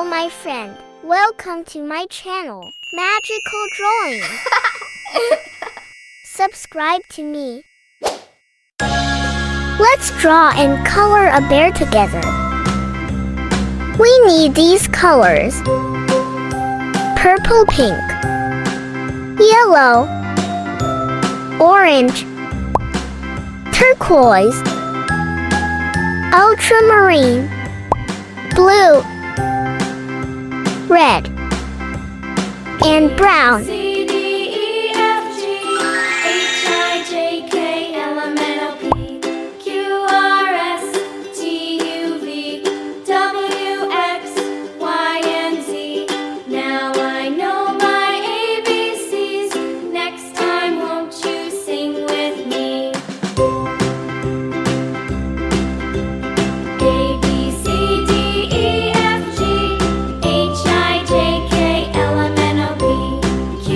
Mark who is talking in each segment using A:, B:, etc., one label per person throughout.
A: Hello, my friend. Welcome to my channel, Magical Drawing. Subscribe to me. Let's draw and color a bear together. We need these colors: purple, pink, yellow, orange, turquoise, ultramarine, blue, red, and brown.
B: C, D, E, F, G, H, I, J, K, L, M, N, O, P, Q, R, S, T, U, V, W, X, Y, and Z. Now I know my ABCs. Next time, won't you sing with me? A, B, C, D, E, F, G, H, I, J, K, L, M, N, O, P, Q,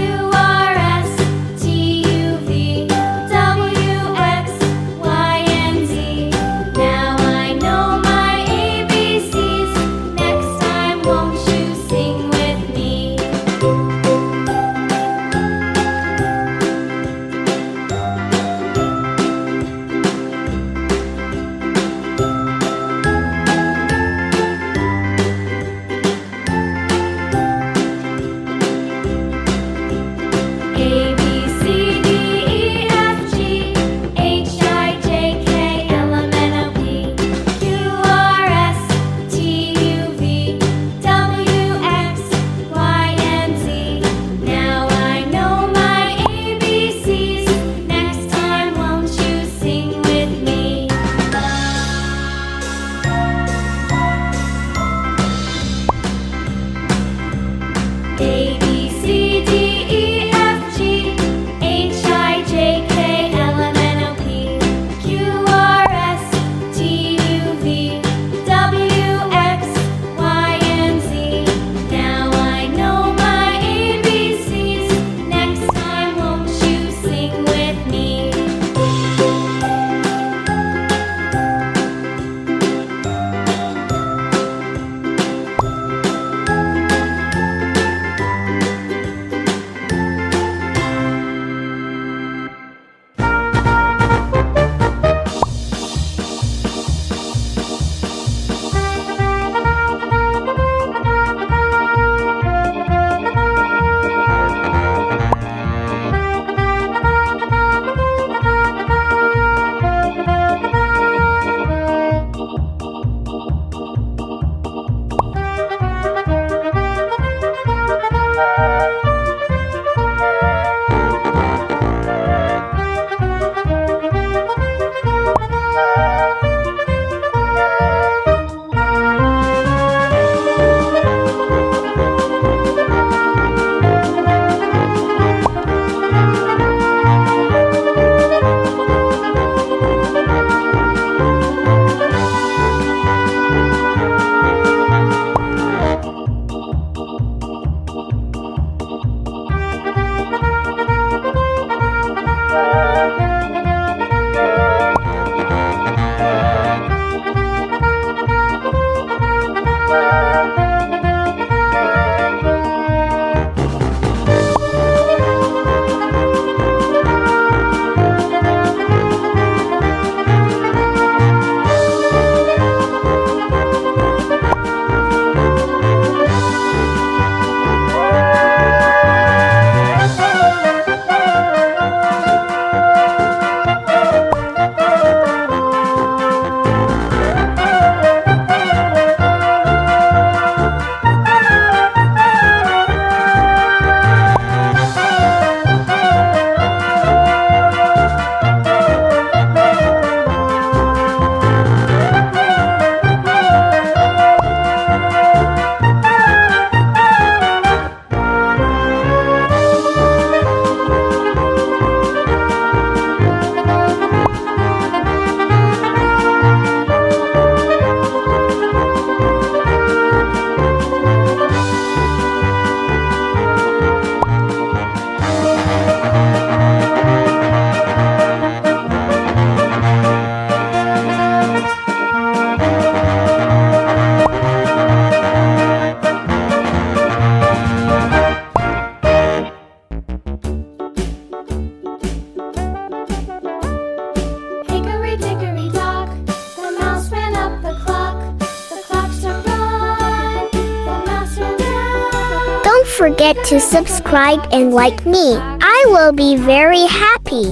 A: forget to subscribe and like me. I will be very happy.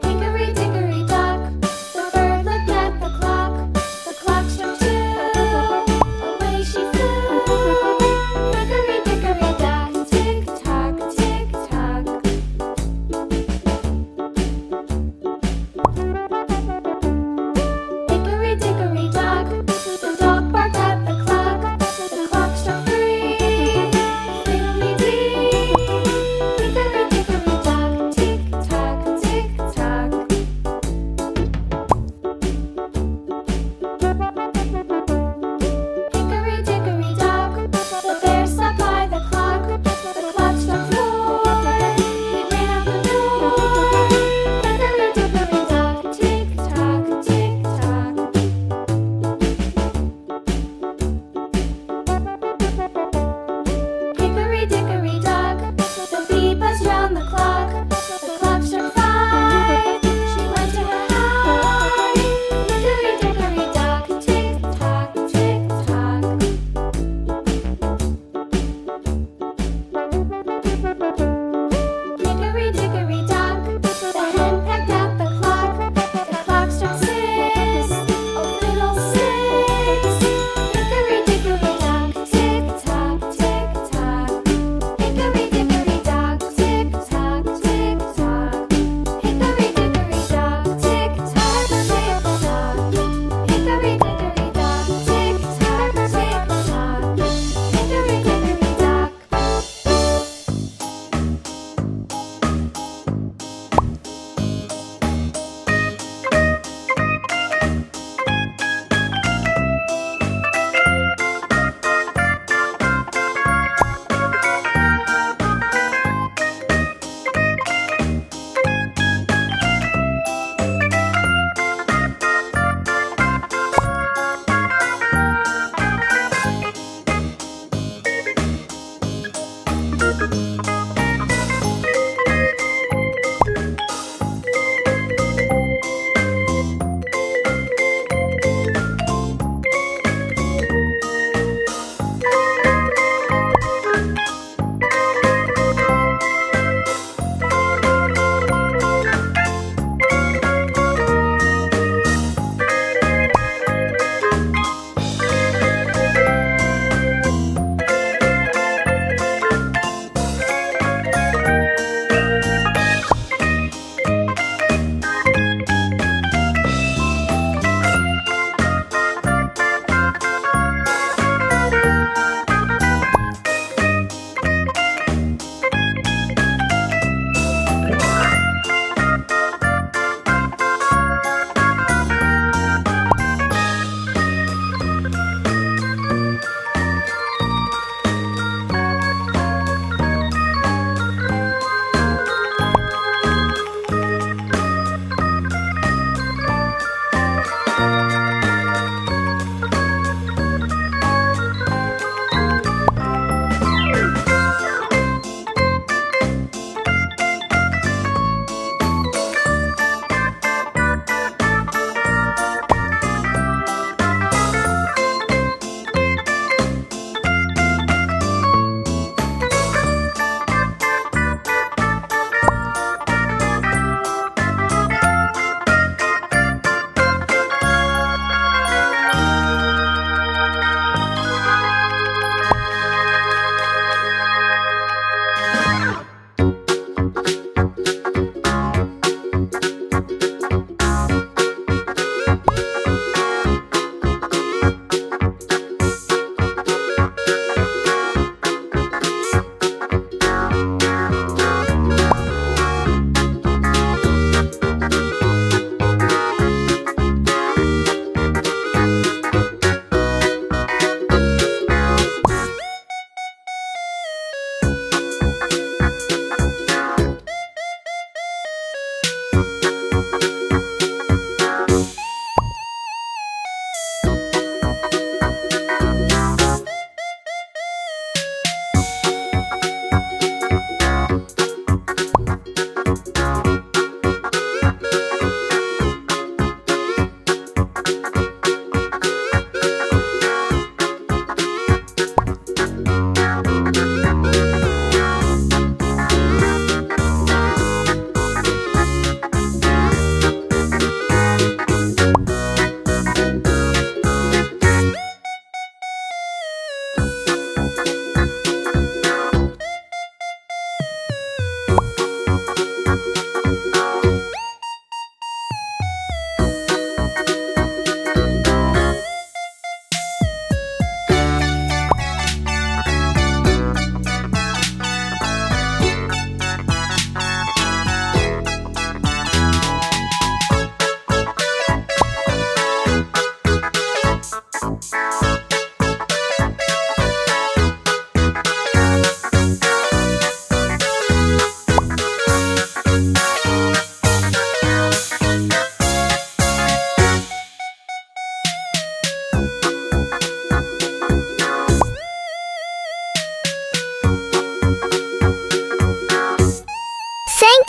B: Hickory dickory dock, the bird looked at the clock. The clock struck two, away she flew. Hickory dickory dock, tick tock, tick tock. Hickory dickory dock, the dog barked at the clock. The clock struck three, fiddly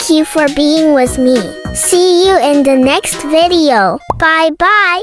A: Thank you for being with me. See you in the next video. Bye bye.